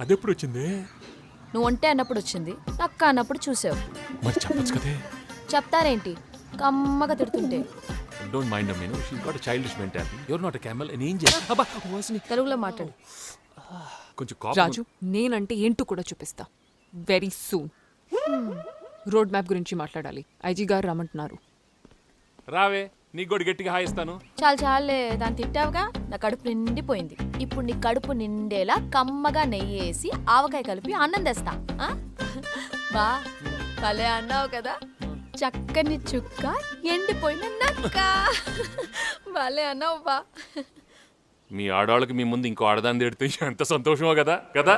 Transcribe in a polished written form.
అదెప్పుడు వచ్చింది? నువ్వు ఒంటే అన్నప్పుడు వచ్చింది, అక్క అన్నప్పుడు చూసావు. మరి చెప్పొచ్చు కదే. చెప్తారేంటి కమ్మగా తిడుతుంటే? Don't mind me no, she got a childish mentality. You are not a camel and angel. అబ్బా వాసిని తెలుగులో మాట్లాడు. కొంచెం కాపీ. రాజు, నేనంటే ఏంటో కూడా చూపిస్తా వెరీ సూన్. రోడ్ మ్యాప్ గురించి మాట్లాడాలి. ఐజీ గారు రమ్మంటున్నారు. రావే, నీకు కూడా గట్టిగా హాయిస్తాను. చాలే దాన్ని తిట్టావుగా, నా కడుపు నిండిపోయింది. ఇప్పుడు నీ కడుపు నిండేలా కమ్మగా నెయ్యి వేసి ఆవకాయ కలిపి అన్నం తెస్తా. ఆ? బా భలే అన్నావు కదా, చక్కని చుక్క ఎండిపోయిన నక్క. భలే అన్నావు బా. మీ ఆడవాళ్ళకి మీ ముందు ఇంకో ఆడదాన్ని తిడితే ఎంత సంతోషమో కదా కదా.